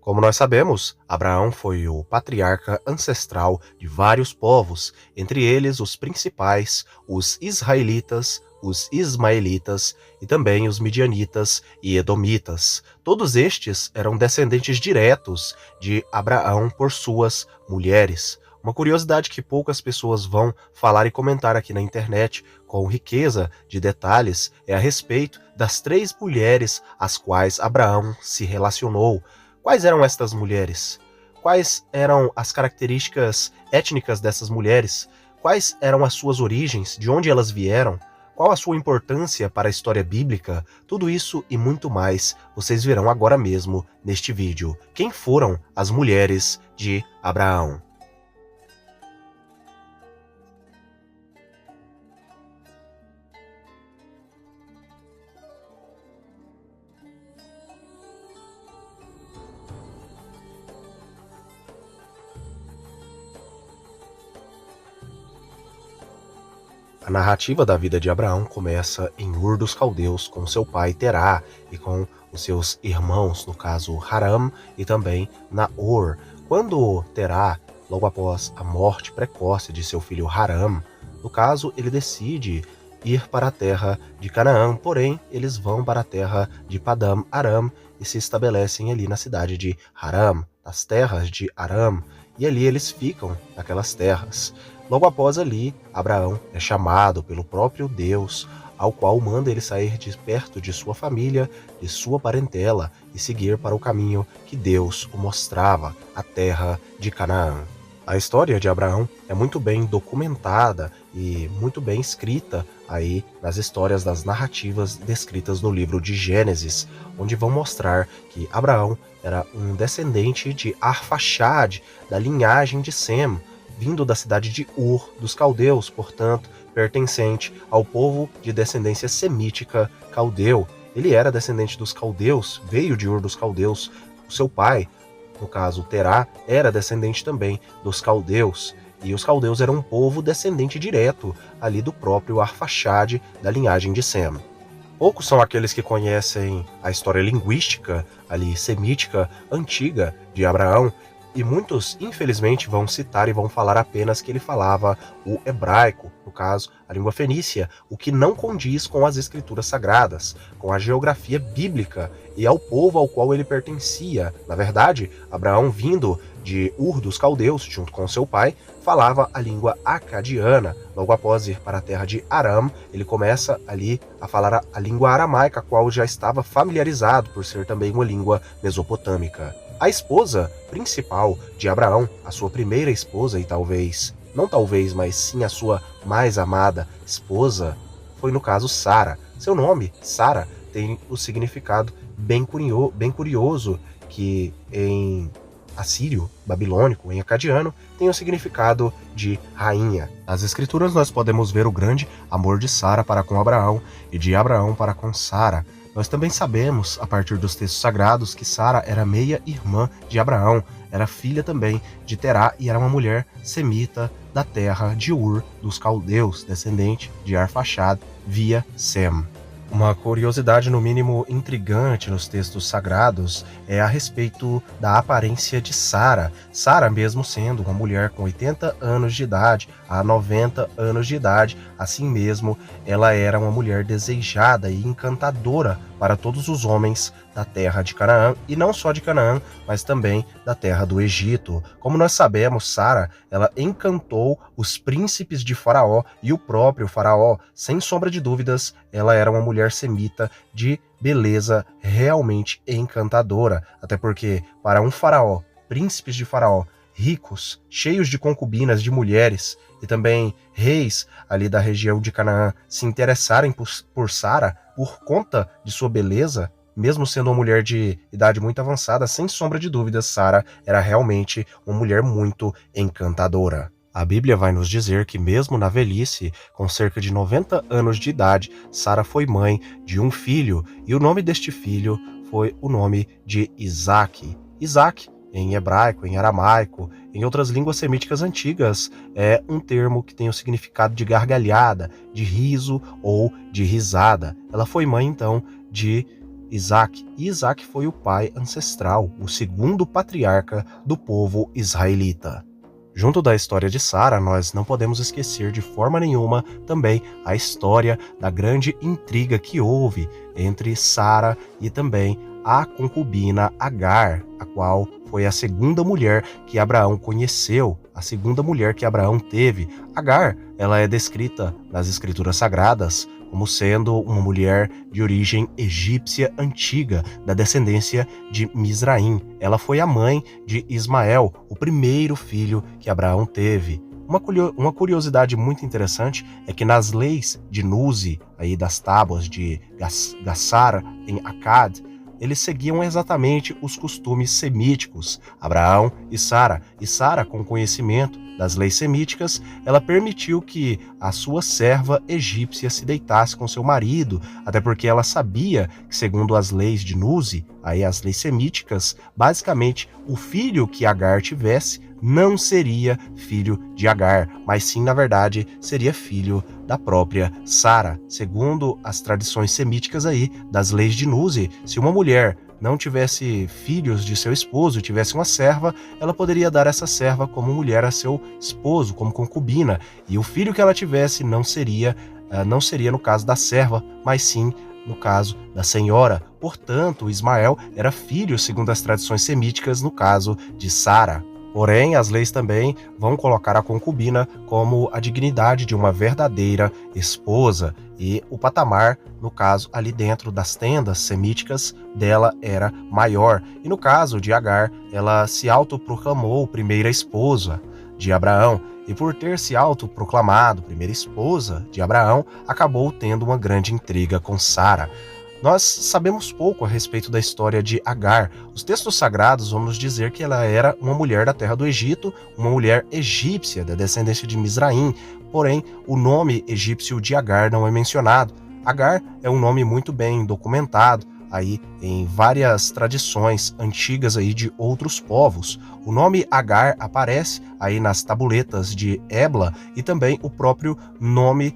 Como nós sabemos, Abraão foi o patriarca ancestral de vários povos, entre eles os principais, os israelitas, os ismaelitas e também os midianitas e edomitas. Todos estes eram descendentes diretos de Abraão por suas mulheres. Uma curiosidade que poucas pessoas vão falar e comentar aqui na internet com riqueza de detalhes é a respeito das três mulheres às quais Abraão se relacionou. Quais eram estas mulheres? Quais eram as características étnicas dessas mulheres? Quais eram as suas origens? De onde elas vieram? Qual a sua importância para a história bíblica? Tudo isso e muito mais vocês verão agora mesmo neste vídeo. Quem foram as mulheres de Abraão? A narrativa da vida de Abraão começa em Ur dos Caldeus, com seu pai Terá e com os seus irmãos, no caso Haram e também Naor. Quando Terá, logo após a morte precoce de seu filho Haram, no caso ele decide ir para a terra de Canaã, porém eles vão para a terra de Padam Aram e se estabelecem ali na cidade de Haram, nas terras de Aram, e ali eles ficam naquelas terras. Logo após ali, Abraão é chamado pelo próprio Deus, ao qual manda ele sair de perto de sua família, de sua parentela, e seguir para o caminho que Deus o mostrava, a terra de Canaã. A história de Abraão é muito bem documentada e muito bem escrita aí nas histórias das narrativas descritas no livro de Gênesis, onde vão mostrar que Abraão era um descendente de Arfaxade, da linhagem de Sem, vindo da cidade de Ur dos Caldeus, portanto, pertencente ao povo de descendência semítica caldeu. Ele era descendente dos caldeus, veio de Ur dos Caldeus. O seu pai, no caso Terá, era descendente também dos caldeus. E os caldeus eram um povo descendente direto ali do próprio Arfaxade, da linhagem de Sem. Poucos são aqueles que conhecem a história linguística ali semítica antiga de Abraão, e muitos, infelizmente, vão citar e vão falar apenas que ele falava o hebraico, no caso, a língua fenícia, o que não condiz com as escrituras sagradas, com a geografia bíblica e ao povo ao qual ele pertencia. Na verdade, Abraão, vindo de Ur dos Caldeus, junto com seu pai, falava a língua acadiana. Logo após ir para a terra de Aram, ele começa ali a falar a língua aramaica, a qual já estava familiarizado por ser também uma língua mesopotâmica. A esposa principal de Abraão, a sua primeira esposa e mas sim a sua mais amada esposa, foi no caso Sara. Seu nome, Sara, tem o significado bem curioso, que em assírio, babilônico, em acadiano, tem o significado de rainha. Nas escrituras nós podemos ver o grande amor de Sara para com Abraão e de Abraão para com Sara. Nós também sabemos, a partir dos textos sagrados, que Sara era meia-irmã de Abraão, era filha também de Terá e era uma mulher semita da terra de Ur dos Caldeus, descendente de Arfaxad via Sem. Uma curiosidade no mínimo intrigante nos textos sagrados é a respeito da aparência de Sara. Sara, mesmo sendo uma mulher com 80 anos de idade a 90 anos de idade, assim mesmo ela era uma mulher desejada e encantadora para todos os homens da terra de Canaã, e não só de Canaã, mas também da terra do Egito. Como nós sabemos, Sara, ela encantou os príncipes de Faraó e o próprio Faraó. Sem sombra de dúvidas, ela era uma mulher semita de beleza realmente encantadora, até porque para um faraó, príncipes de Faraó, ricos, cheios de concubinas, de mulheres, e também reis ali da região de Canaã se interessarem por Sara por conta de sua beleza, mesmo sendo uma mulher de idade muito avançada, sem sombra de dúvidas, Sara era realmente uma mulher muito encantadora. A Bíblia vai nos dizer que mesmo na velhice, com cerca de 90 anos de idade, Sara foi mãe de um filho, e o nome deste filho foi o nome de Isaac. Isaac, em hebraico, em aramaico, em outras línguas semíticas antigas, é um termo que tem o significado de gargalhada, de riso ou de risada. Ela foi mãe, então, de Isaac, e Isaac foi o pai ancestral, o segundo patriarca do povo israelita. Junto da história de Sara, nós não podemos esquecer de forma nenhuma também a história da grande intriga que houve entre Sara e também a concubina Agar, a qual foi a segunda mulher que Abraão conheceu, a segunda mulher que Abraão teve. Agar, ela é descrita nas escrituras sagradas como sendo uma mulher de origem egípcia antiga, da descendência de Misraim. Ela foi a mãe de Ismael, o primeiro filho que Abraão teve. Uma curiosidade muito interessante é que nas leis de Nuzi, aí das tábuas de Gassar em Akkad, eles seguiam exatamente os costumes semíticos. Abraão e Sara, com conhecimento das leis semíticas, ela permitiu que a sua serva egípcia se deitasse com seu marido, até porque ela sabia que, segundo as leis de Nuzi, aí as leis semíticas, basicamente o filho que Agar tivesse não seria filho de Agar, mas sim, na verdade, seria filho da própria Sara. Segundo as tradições semíticas aí, das leis de Nuzi, se uma mulher não tivesse filhos de seu esposo e tivesse uma serva, ela poderia dar essa serva como mulher a seu esposo, como concubina, e o filho que ela tivesse não seria no caso da serva, mas sim no caso da senhora. Portanto, Ismael era filho, segundo as tradições semíticas, no caso de Sara. Porém, as leis também vão colocar a concubina como a dignidade de uma verdadeira esposa, e o patamar, no caso, ali dentro das tendas semíticas, dela era maior. E no caso de Agar, ela se autoproclamou primeira esposa de Abraão, e por ter se autoproclamado primeira esposa de Abraão, acabou tendo uma grande intriga com Sara. Nós sabemos pouco a respeito da história de Agar. Os textos sagrados vão nos dizer que ela era uma mulher da terra do Egito, uma mulher egípcia, da descendência de Misraim, porém o nome egípcio de Agar não é mencionado. Agar é um nome muito bem documentado aí em várias tradições antigas aí de outros povos. O nome Agar aparece aí nas tabuletas de Ebla e também o próprio nome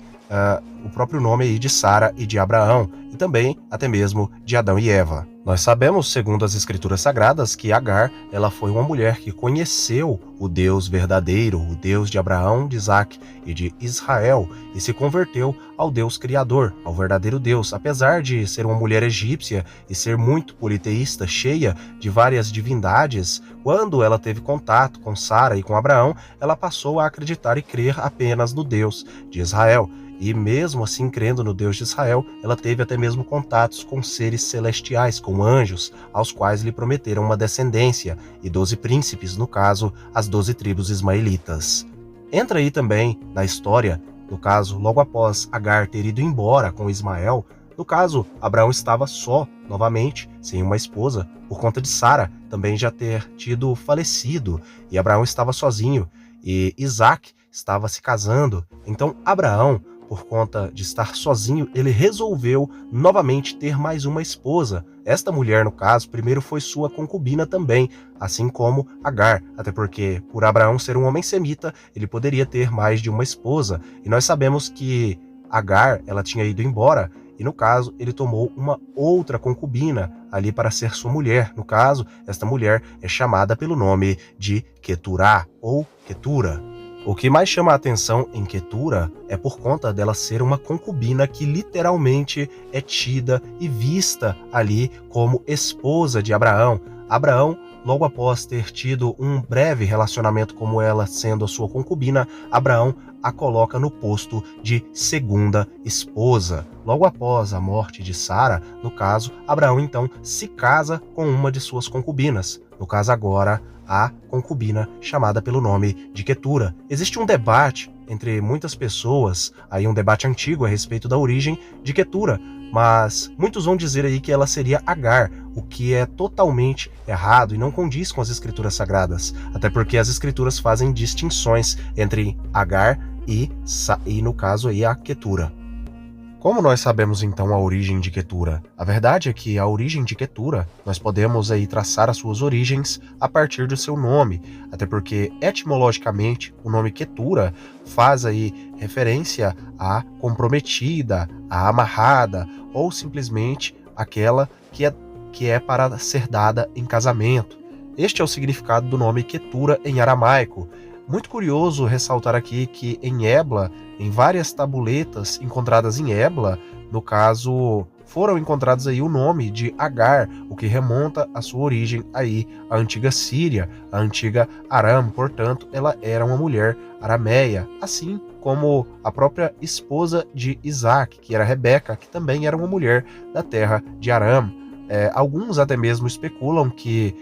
aí de Sara e de Abraão, e também até mesmo de Adão e Eva. Nós sabemos, segundo as escrituras sagradas, que Agar, ela foi uma mulher que conheceu o Deus verdadeiro, o Deus de Abraão, de Isaac e de Israel, e se converteu ao Deus criador, ao verdadeiro Deus. Apesar de ser uma mulher egípcia e ser muito politeísta, cheia de várias divindades, quando ela teve contato com Sara e com Abraão, ela passou a acreditar e crer apenas no Deus de Israel. E mesmo assim, crendo no Deus de Israel, ela teve até mesmo contatos com seres celestiais, com anjos, aos quais lhe prometeram uma descendência, e 12 príncipes, no caso, as 12 tribos ismaelitas. Entra aí também na história, no caso, logo após Agar ter ido embora com Ismael, no caso, Abraão estava só, novamente, sem uma esposa, por conta de Sara também já ter tido falecido, e Abraão estava sozinho, e Isaac estava se casando. Então, Abraão, por conta de estar sozinho, ele resolveu novamente ter mais uma esposa. Esta mulher, no caso, primeiro foi sua concubina também, assim como Agar, até porque, por Abraão ser um homem semita, ele poderia ter mais de uma esposa. E nós sabemos que Agar, ela tinha ido embora, e no caso, ele tomou uma outra concubina ali para ser sua mulher. No caso, esta mulher é chamada pelo nome de Queturá, ou Quetura. O que mais chama a atenção em Quetura é por conta dela ser uma concubina que literalmente é tida e vista ali como esposa de Abraão. Abraão, logo após ter tido um breve relacionamento com ela sendo a sua concubina, Abraão a coloca no posto de segunda esposa. Logo após a morte de Sara, no caso, Abraão então se casa com uma de suas concubinas. No caso agora, a concubina chamada pelo nome de Quetura. Existe um debate entre muitas pessoas, aí um debate antigo a respeito da origem de Quetura, mas muitos vão dizer aí que ela seria Agar, o que é totalmente errado e não condiz com as escrituras sagradas, até porque as escrituras fazem distinções entre Agar e no caso aí a Quetura. Como nós sabemos então a origem de Quetura? A verdade é que a origem de Quetura, nós podemos aí traçar as suas origens a partir do seu nome, até porque etimologicamente o nome Quetura faz aí referência a comprometida, a amarrada ou simplesmente aquela que é para ser dada em casamento. Este é o significado do nome Quetura em aramaico. Muito curioso ressaltar aqui que em Ebla, em várias tabuletas encontradas em Ebla, no caso, foram encontrados aí o nome de Agar, o que remonta a sua origem aí à antiga Síria, a antiga Aram, portanto, ela era uma mulher arameia, assim como a própria esposa de Isaac, que era Rebeca, que também era uma mulher da terra de Aram. Alguns até mesmo especulam que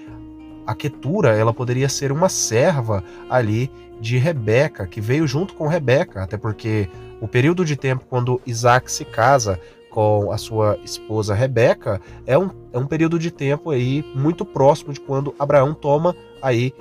a Quetura ela poderia ser uma serva ali de Rebeca, que veio junto com Rebeca, até porque o período de tempo quando Isaac se casa com a sua esposa Rebeca é um período de tempo aí muito próximo de quando Abraão toma aí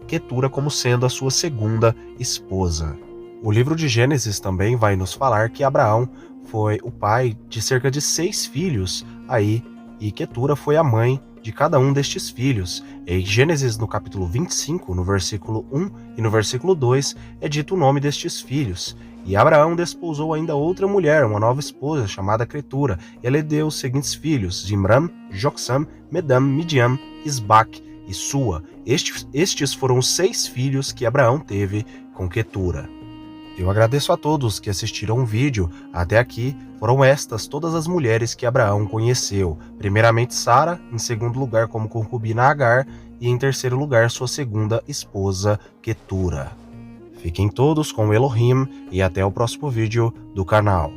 Quetura como sendo a sua segunda esposa. O livro de Gênesis também vai nos falar que Abraão foi o pai de cerca de 6 filhos aí, e Quetura foi a mãe de cada um destes filhos. Em Gênesis, no capítulo 25, no versículo 1 e no versículo 2, é dito o nome destes filhos. E Abraão desposou ainda outra mulher, uma nova esposa, chamada Quetura. Ele deu os seguintes filhos: Zimram, Joksam, Medam, Midian, Isbac e Sua. Estes foram os 6 filhos que Abraão teve com Quetura. Eu agradeço a todos que assistiram o vídeo. Até aqui foram estas todas as mulheres que Abraão conheceu. Primeiramente Sara, em segundo lugar como concubina Agar e em terceiro lugar sua segunda esposa Quetura. Fiquem todos com Elohim e até o próximo vídeo do canal.